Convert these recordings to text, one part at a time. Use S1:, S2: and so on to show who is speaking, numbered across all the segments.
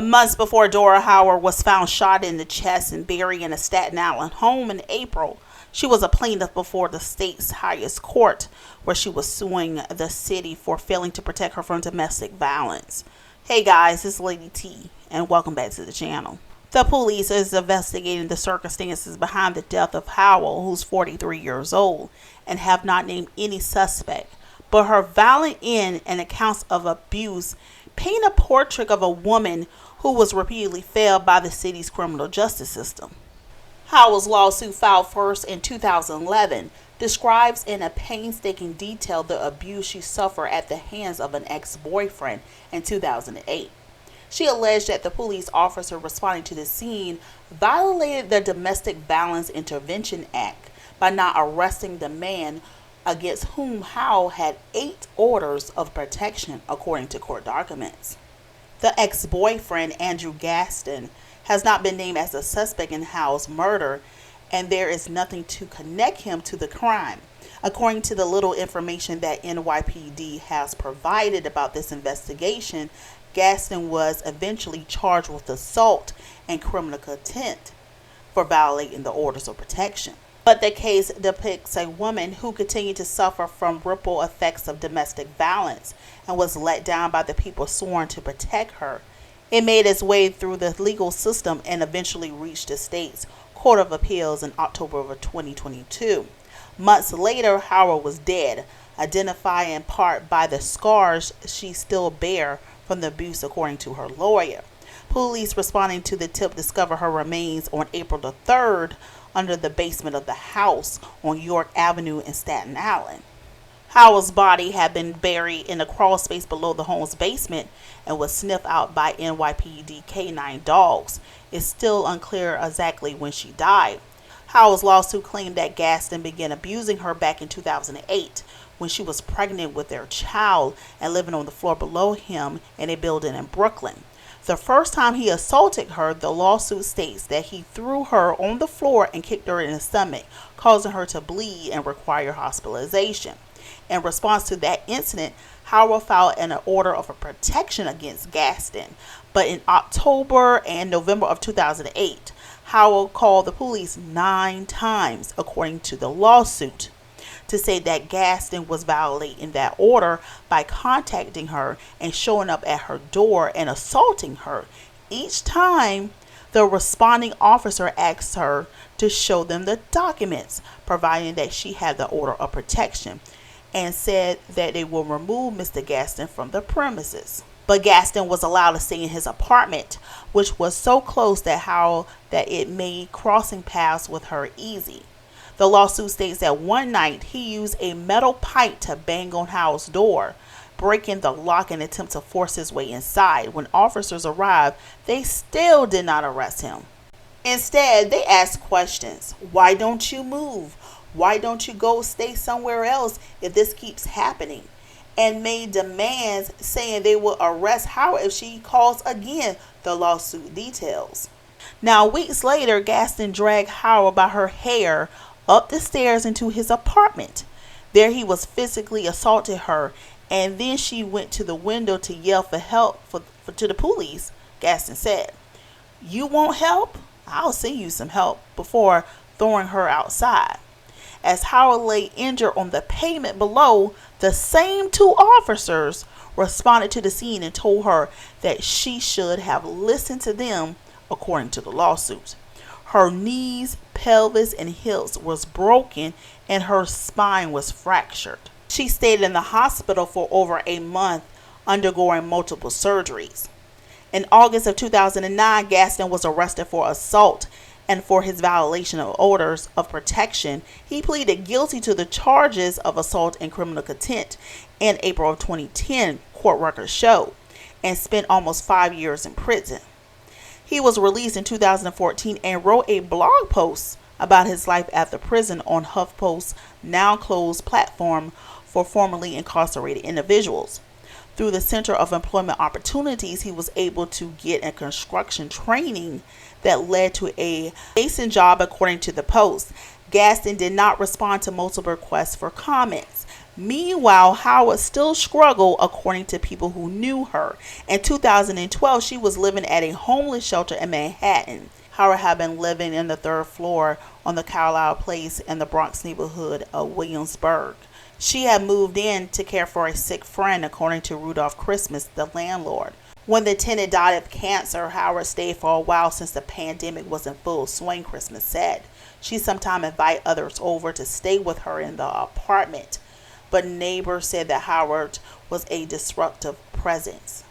S1: Months before Dora Howell was found shot in the chest and buried in a Staten Island home in April, she was a plaintiff before the state's highest court, where she was suing the city for failing to protect her from domestic violence. Hey guys, it's Lady T, and welcome back to the channel. The police is investigating the circumstances behind the death of Howell, who's 43 years old, and have not named any suspect. But her violent end and accounts of abuse paint a portrait of a woman who was repeatedly failed by the city's criminal justice system. Howell's lawsuit, filed first in 2011, describes in a painstaking detail the abuse she suffered at the hands of an ex-boyfriend in 2008. She alleged that the police officer responding to the scene violated the Domestic Violence Intervention Act by not arresting the man against whom Howell had 8 orders of protection, according to court documents. The ex-boyfriend, Andrew Gaston, has not been named as a suspect in Howell's murder, and there is nothing to connect him to the crime. According to the little information that NYPD has provided about this investigation, Gaston was eventually charged with assault and criminal contempt for violating the orders of protection. But the case depicts a woman who continued to suffer from ripple effects of domestic violence and was let down by the people sworn to protect her. It made its way through the legal system and eventually reached the state's Court of Appeals in October of 2022. Months later, Howell was dead, identified in part by the scars she still bears from the abuse, according to her lawyer. Police responding to the tip discovered her remains on April the 3rd under the basement of the house on York Avenue in Staten Island. Howell's body had been buried in a crawl space below the home's basement and was sniffed out by NYPD K9 dogs. It's still unclear exactly when she died. Howell's lawsuit claimed that Gaston began abusing her back in 2008 when she was pregnant with their child and living on the floor below him in a building in Brooklyn. The first time he assaulted her, the lawsuit states that he threw her on the floor and kicked her in the stomach, causing her to bleed and require hospitalization. In response to that incident, Howell filed an order of protection against Gaston. But in October and November of 2008, Howell called the police 9 times, according to the lawsuit, to say that Gaston was violating that order by contacting her and showing up at her door and assaulting her. Each time, the responding officer asked her to show them the documents, providing that she had the order of protection, and said that they will remove Mr. Gaston from the premises. But Gaston was allowed to stay in his apartment, which was so close that it made crossing paths with her easy. The lawsuit states that one night he used a metal pipe to bang on Howell's door, breaking the lock in an attempt to force his way inside. When officers arrived, they still did not arrest him. Instead, they asked questions. Why don't you move? Why don't you go stay somewhere else if this keeps happening? And made demands saying they will arrest Howell if she calls again, the lawsuit details. Now, weeks later, Gaston dragged Howell by her hair up the stairs into his apartment. There he was physically assaulted her, and then she went to the window to yell for help to the police. Gaston said, "You want help? I'll send you some help," before throwing her outside. As Howell lay injured on the pavement below, the same 2 officers responded to the scene and told her that she should have listened to them, according to the lawsuit. Her knees, pelvis, and hips was broken and her spine was fractured. She stayed in the hospital for over a month, undergoing multiple surgeries. In August of 2009, Gaston was arrested for assault, and for his violation of orders of protection, he pleaded guilty to the charges of assault and criminal contempt in April of 2010, court records show, and spent almost 5 years in prison. He was released in 2014 and wrote a blog post about his life at the prison on HuffPost's now closed platform for formerly incarcerated individuals. Through the Center of Employment Opportunities, he was able to get a construction training that led to a mason job, according to the post. Gaston did not respond to multiple requests for comments. Meanwhile, Howard still struggled, according to people who knew her. In 2012, she was living at a homeless shelter in Manhattan. Howard had been living in the third floor on the Carlisle Place in the Bronx neighborhood of Williamsburg. She had moved in to care for a sick friend, according to Rudolph Christmas, the landlord. When the tenant died of cancer, Howard stayed for a while since the pandemic was in full swing, Christmas said. She sometimes invited others over to stay with her in the apartment, but neighbors said that Howard was a disruptive presence.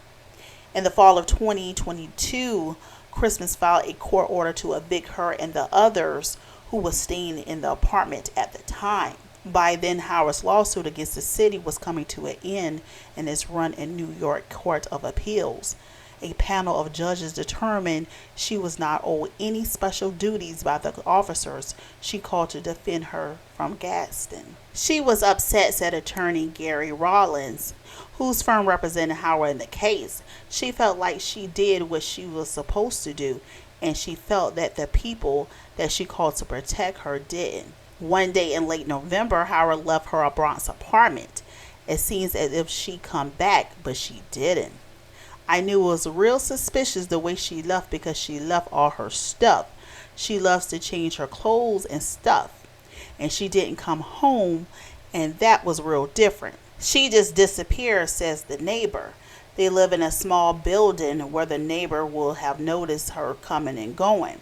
S1: In the fall of 2022, Christmas filed a court order to evict her and the others who were staying in the apartment at the time. By then, Howard's lawsuit against the city was coming to an end in its run in New York Court of Appeals. A panel of judges determined she was not owed any special duties by the officers she called to defend her from Gaston. She was upset, said attorney Gary Rawlins, whose firm represented Howard in the case. She felt like she did what she was supposed to do, and she felt that the people that she called to protect her didn't. One day in late November, Howard left her Bronx apartment. It seems as if she'd come back, but she didn't. I knew it was real suspicious the way she left, because she left all her stuff. She loves to change her clothes and stuff. And she didn't come home, and that was real different. She just disappeared, says the neighbor. They live in a small building where the neighbor will have noticed her coming and going.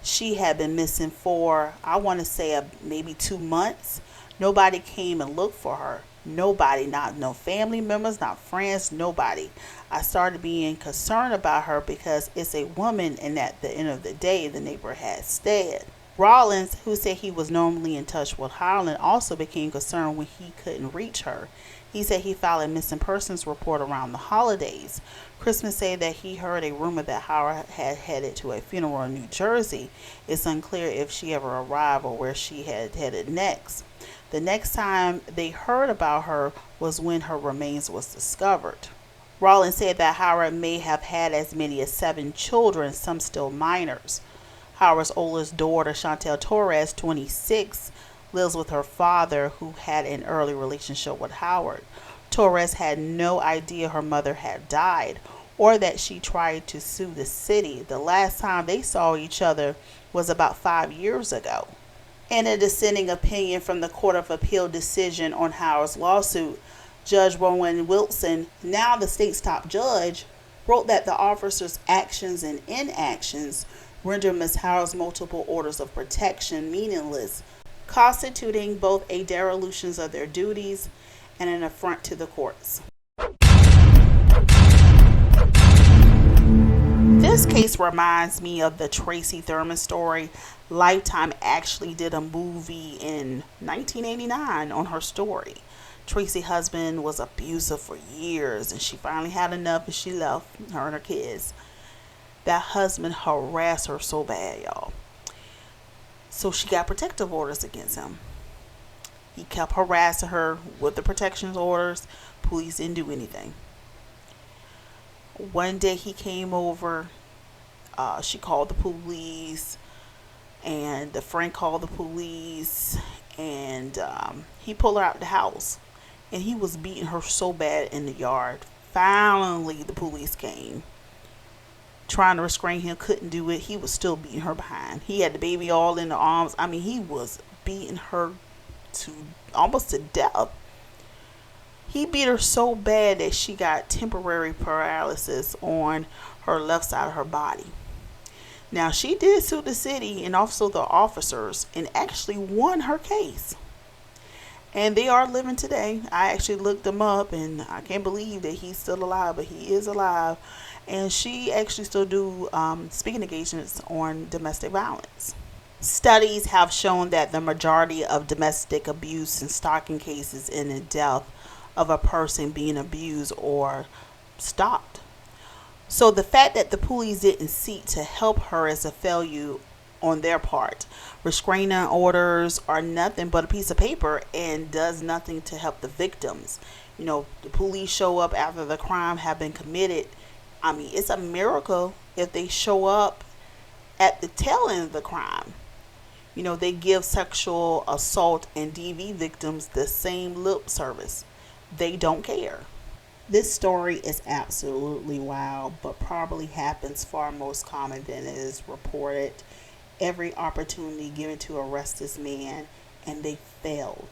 S1: She had been missing for, I want to say, maybe 2 months. Nobody came and looked for her. Nobody, not no family members, not friends, nobody. I started being concerned about her because it's a woman, and at the end of the day, the neighbor had said. Rawlins, who said he was normally in touch with Howland, also became concerned when he couldn't reach her. He said he filed a missing persons report around the holidays. Christmas said that he heard a rumor that Howard had headed to a funeral in New Jersey. It's unclear if she ever arrived or where she had headed next. The next time they heard about her was when her remains was discovered. Rawlins said that Howard may have had as many as 7 children, some still minors. Howard's oldest daughter, Chantel Torres, 26, lives with her father, who had an early relationship with Howard. Torres had no idea her mother had died or that she tried to sue the city. The last time they saw each other was about 5 years ago. In a dissenting opinion from the Court of Appeal decision on Howard's lawsuit, Judge Rowan Wilson, now the state's top judge, wrote that the officers' actions and inactions render Ms. Howard's multiple orders of protection meaningless, constituting both a dereliction of their duties and an affront to the courts. This case reminds me of the Tracy Thurman story. Lifetime actually did a movie in 1989 on her story. Tracy's husband was abusive for years, and she finally had enough and she left her and her kids. That husband harassed her so bad, y'all. So she got protective orders against him. He kept harassing her with the protection orders. Police didn't do anything. One day he came over. She called the police, and the friend called the police, and he pulled her out the house, and he was beating her so bad in the yard. Finally, the police came, trying to restrain him, couldn't do it. He was still beating her behind. He had the baby all in the arms. I mean, he was beating her to almost to death. He beat her so bad that she got temporary paralysis on her left side of her body. Now, she did sue the city and also the officers and actually won her case. And they are living today. I actually looked them up, and I can't believe that he's still alive, but he is alive. And she actually still do speaking engagements on domestic violence. Studies have shown that the majority of domestic abuse and stalking cases end in death of a person being abused or stalked. So the fact that the police didn't seek to help her is a failure on their part. Restraining orders are nothing but a piece of paper and does nothing to help the victims. You know, the police show up after the crime have been committed. I mean, it's a miracle if they show up at the tail end of the crime. They give sexual assault and DV victims the same lip service. They don't care. This story is absolutely wild, but probably happens far most common than it is reported. Every opportunity given to arrest this man, and they failed.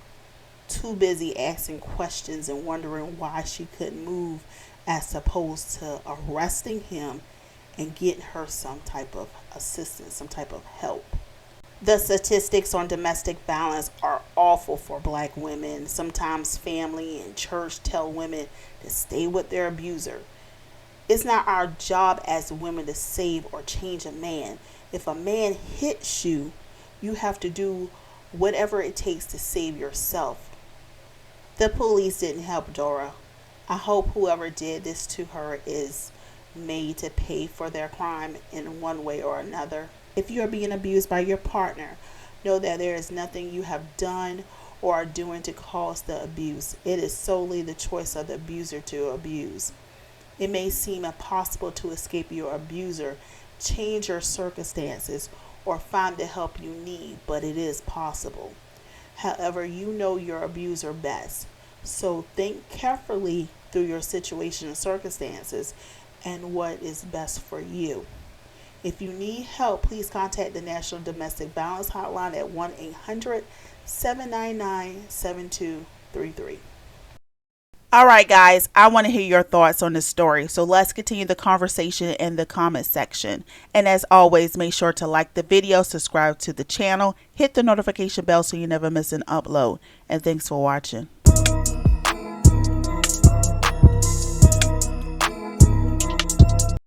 S1: Too busy asking questions and wondering why she couldn't move, as opposed to arresting him and getting her some type of assistance, some type of help. The statistics on domestic violence are awful for black women. Sometimes family and church tell women to stay with their abuser. It's not our job as women to save or change a man. If a man hits you, you have to do whatever it takes to save yourself. The police didn't help Dora. I hope whoever did this to her is made to pay for their crime in one way or another. If you are being abused by your partner, know that there is nothing you have done or are doing to cause the abuse. It is solely the choice of the abuser to abuse. It may seem impossible to escape your abuser, change your circumstances, or find the help you need, but it is possible. However, you know your abuser best. So think carefully through your situation and circumstances and what is best for you. If you need help, please contact the National Domestic Violence Hotline at 1-800-799-7233. All right, guys, I want to hear your thoughts on this story. So let's continue the conversation in the comment section. And as always, make sure to like the video, subscribe to the channel, hit the notification bell so you never miss an upload. And thanks for watching.